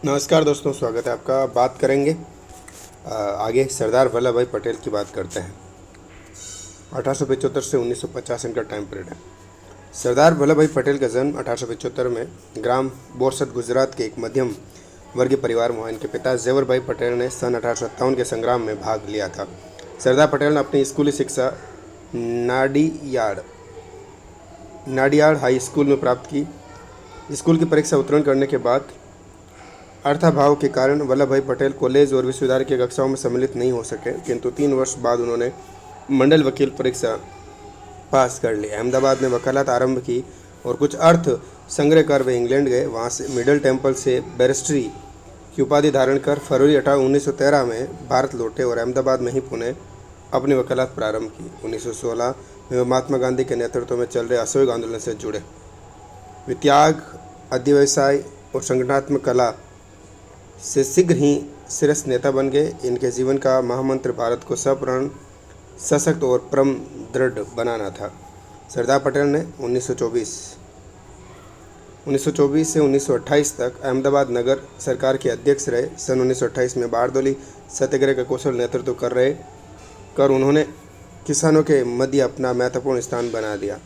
नमस्कार दोस्तों, स्वागत है आपका। बात करेंगे आगे सरदार वल्लभ भाई पटेल की बात करते हैं। 1875 से 1950 इनका टाइम पीरियड है। सरदार वल्लभ भाई पटेल का जन्म 1875 में ग्राम बोरसद, गुजरात के एक मध्यम वर्गीय परिवार में हुआ। इनके पिता जेवर भाई पटेल ने सन 1857 के संग्राम में भाग लिया था। सरदार पटेल ने अपनी स्कूली शिक्षा नाडियाड हाई स्कूल में प्राप्त की। स्कूल की परीक्षा उत्तीर्ण करने के बाद अर्थाभाव के कारण वल्लभ भाई पटेल कॉलेज और विश्वविद्यालय की कक्षाओं में सम्मिलित नहीं हो सके, किंतु 3 वर्ष बाद उन्होंने मंडल वकील परीक्षा पास कर ली। अहमदाबाद में वकालत आरंभ की और कुछ अर्थ संग्रह कर वे इंग्लैंड गए। वहाँ से मिडल टेम्पल से बैरिस्ट्री की उपाधि धारण कर फरवरी 1913 में भारत लौटे और अहमदाबाद में ही पुणे अपनी वकालत प्रारंभ की। 1916 में महात्मा गांधी के नेतृत्व में चल रहे असहयोग आंदोलन से जुड़े। वे त्याग, अध्यवसाय और संगठनात्मक कला से शीघ्र ही शीर्ष नेता बन गए। इनके जीवन का महामंत्र भारत को सप्रण, सशक्त और परम दृढ़ बनाना था। सरदार पटेल ने 1924 से 1928 तक अहमदाबाद नगर सरकार के अध्यक्ष रहे। सन 1928 में बारदौली सत्याग्रह का कुशल नेतृत्व कर उन्होंने किसानों के मध्य अपना महत्वपूर्ण स्थान बना दिया।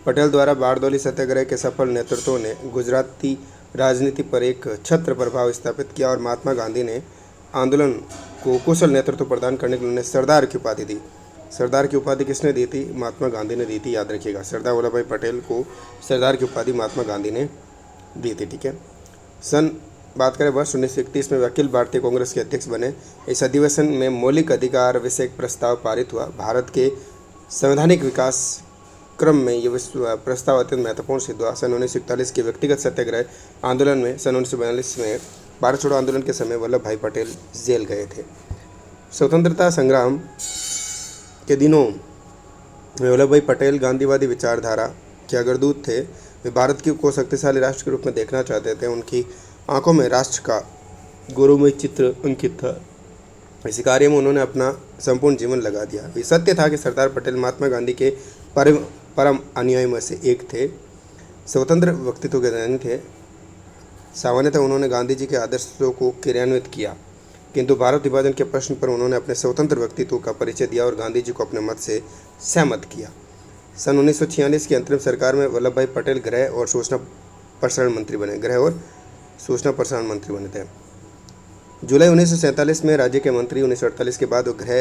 पटेल द्वारा बारदौली सत्याग्रह के सफल नेतृत्व ने गुजराती राजनीति पर एक छत्र प्रभाव स्थापित किया और महात्मा गांधी ने आंदोलन को कुशल नेतृत्व प्रदान करने के लिए उन्हें सरदार की उपाधि दी। सरदार की उपाधि किसने दी थी? महात्मा गांधी ने दी थी, याद रखिएगा। सरदार वल्लभ भाई पटेल को सरदार की उपाधि महात्मा गांधी ने दी थी, ठीक है। बात करें वर्ष 1931 में अखिल भारतीय कांग्रेस के अध्यक्ष बने। इस अधिवेशन में मौलिक अधिकार विषयक प्रस्ताव पारित हुआ। भारत के संवैधानिक विकास क्रम में यह प्रस्ताव अत्यंत महत्वपूर्ण सिद्ध हुआ। सन 1941 के व्यक्तिगत सत्याग्रह आंदोलन में सन 1942 में भारत छोड़ो आंदोलन के समय वल्लभ भाई पटेल जेल गए थे। स्वतंत्रता संग्राम के दिनों में वल्लभ भाई पटेल गांधीवादी विचारधारा के अग्रदूत थे। वे भारत को शक्तिशाली राष्ट्र के रूप में देखना चाहते थे। उनकी आंखों में राष्ट्र का गौरवमय चित्र अंकित था। इस कार्य में उन्होंने अपना संपूर्ण जीवन लगा दिया। ये सत्य था कि सरदार पटेल महात्मा गांधी के परम अनुयायी में से एक थे। स्वतंत्र व्यक्तित्व के धनी थे। सामान्यतः उन्होंने गांधी जी के आदर्शों को क्रियान्वित किया, किंतु भारत विभाजन के प्रश्न पर उन्होंने अपने स्वतंत्र व्यक्तित्व का परिचय दिया और गांधी जी को अपने मत से सहमत किया। सन 1946 की अंतरिम सरकार में वल्लभ भाई पटेल गृह और सूचना प्रसारण मंत्री बने थे। जुलाई 1947 में राज्य के मंत्री, 1948 के बाद वो गृह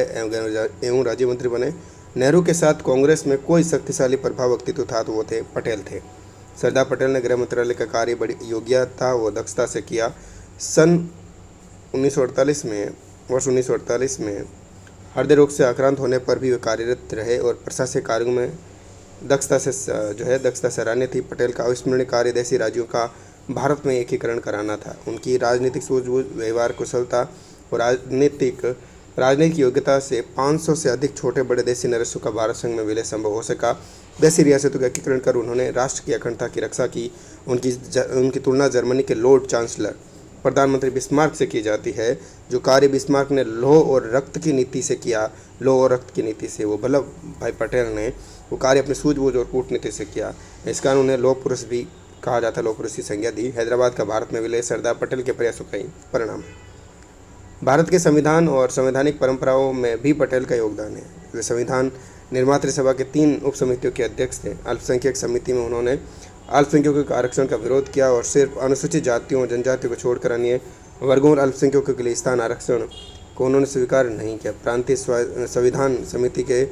एवं राज्य मंत्री बने। नेहरू के साथ कांग्रेस में कोई शक्तिशाली प्रभाव व्यक्तित्व था तो वो पटेल थे। सरदार पटेल ने गृह मंत्रालय का कार्य बड़ी योग्यता व दक्षता से किया। सन 1948 में हृदय रोग से आक्रांत होने पर भी वे कार्यरत रहे और प्रशासनिक कार्यों में दक्षता से सराहनीय थी। पटेल का अविस्मरणीय कार्य देशी राज्यों का भारत में एकीकरण कराना था। उनकी राजनीतिक सूझबूझ, व्यवहार कुशलता और राजनीतिक योग्यता से 500 से अधिक छोटे बड़े देशी नरेशों का भारत संघ में विलय संभव हो सका। देशी रियासतों का एकीकरण कर उन्होंने राष्ट्र की अखंडता की रक्षा की। उनकी तुलना जर्मनी के लॉर्ड चांसलर प्रधानमंत्री बिस्मार्क से की जाती है। जो कार्य बिस्मार्क ने लौह और रक्त की नीति से वो वल्लभ भाई पटेल ने वो कार्य अपनी सूझबूझ और कूटनीति से किया। इस कारण उन्हें लौह पुरुष भी कहा जाता, लौह पुरुष की संज्ञा दी। हैदराबाद का भारत में विलय सरदार पटेल के प्रयासों का ही परिणाम है। भारत के संविधान और संवैधानिक परंपराओं में भी पटेल का योगदान है। वे संविधान निर्मात्री सभा के 3 उप समितियों के अध्यक्ष थे। अल्पसंख्यक समिति में उन्होंने अल्पसंख्यकों के आरक्षण का विरोध किया और सिर्फ अनुसूचित जातियों और जनजातियों को छोड़कर अन्य वर्गों और अल्पसंख्यकों के लिए स्थान आरक्षण को उन्होंने स्वीकार नहीं किया। प्रांतीय संविधान समिति के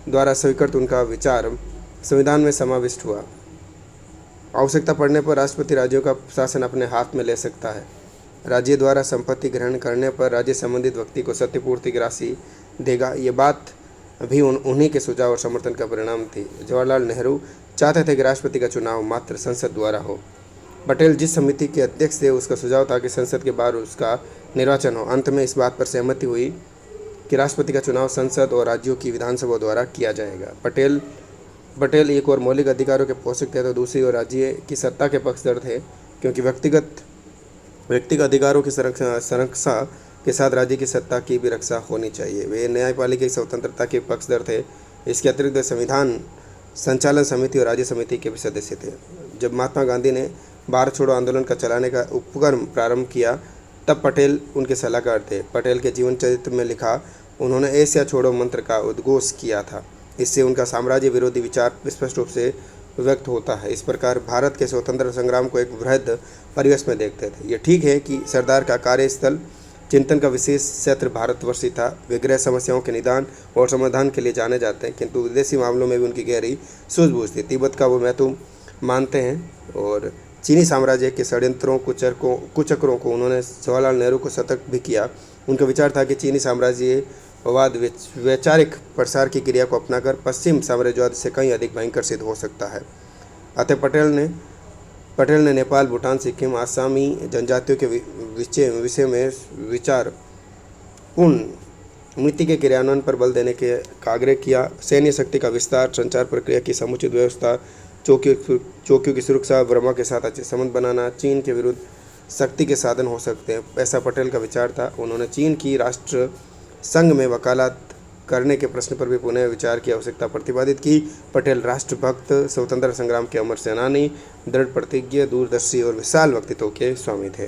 द्वारा स्वीकृत उनका विचार संविधान में समाविष्ट हुआ। आवश्यकता पड़ने पर राष्ट्रपति राज्यों का शासन अपने हाथ में ले सकता है। राज्य द्वारा संपत्ति ग्रहण करने पर राज्य संबंधित व्यक्ति को क्षतिपूर्ति की राशि देगा। ये बात भी उन्हीं के सुझाव और समर्थन का परिणाम थी। जवाहरलाल नेहरू चाहते थे कि राष्ट्रपति का चुनाव मात्र संसद द्वारा हो। पटेल जिस समिति के अध्यक्ष थे उसका सुझाव था कि संसद के बाहर उसका निर्वाचन हो। अंत में इस बात पर सहमति हुई कि राष्ट्रपति का चुनाव संसद और राज्यों की विधानसभा द्वारा किया जाएगा। पटेल एक और मौलिक अधिकारों के पोषक थे तो दूसरी ओर राज्य की सत्ता के पक्षधर थे, क्योंकि व्यक्तिगत अधिकारों की संरक्षा के साथ राज्य की सत्ता की भी रक्षा होनी चाहिए। वे न्यायपालिका की स्वतंत्रता के पक्षधर थे। इसके अतिरिक्त संविधान संचालन समिति और राज्य समिति के भी सदस्य थे। जब महात्मा गांधी ने भारत छोड़ो आंदोलन का चलाने का उपक्रम प्रारंभ किया तब पटेल उनके सलाहकार थे। पटेल के जीवन चरित्र में लिखा, उन्होंने एशिया छोड़ो मंत्र का उद्घोष किया था। इससे उनका साम्राज्य विरोधी विचार स्पष्ट रूप से व्यक्त होता है। इस प्रकार भारत के स्वतंत्रता संग्राम को एक वृहद परिवेश में देखते थे। ये ठीक है कि सरदार का कार्यस्थल चिंतन का विशेष क्षेत्र भारतवर्ष ही था। वे गृह समस्याओं के निदान और समाधान के लिए जाने जाते हैं, किंतु विदेशी मामलों में भी उनकी गहरी सूझबूझ थी। तिब्बत का वो महत्व मानते हैं और चीनी साम्राज्य के षड्यंत्रों कुचक्रों को उन्होंने जवाहरलाल नेहरू को सतर्क भी किया। उनका विचार था कि चीनी साम्राज्यवाद वैचारिक प्रसार की क्रिया को अपनाकर पश्चिम साम्राज्यवाद से कहीं अधिक भयंकर सिद्ध हो सकता है। अतः पटेल ने नेपाल, भूटान, सिक्किम, आसामी जनजातियों के विषय में विचार पूर्ण नीति के क्रियान्वयन पर बल देने के आग्रह किया। सैन्य शक्ति का विस्तार, संचार प्रक्रिया की समुचित व्यवस्था, चौकियों की सुरक्षा, बर्मा के साथ अच्छे संबंध बनाना चीन के विरुद्ध शक्ति के साधन हो सकते हैं, ऐसा पटेल का विचार था। उन्होंने चीन की राष्ट्र संघ में वकालत करने के प्रश्न पर भी पुनः विचार की आवश्यकता प्रतिपादित की। पटेल राष्ट्रभक्त, स्वतंत्रता संग्राम के अमर सेनानी, दृढ़ प्रतिज्ञ, दूरदर्शी और विशाल व्यक्तित्व के स्वामी थे।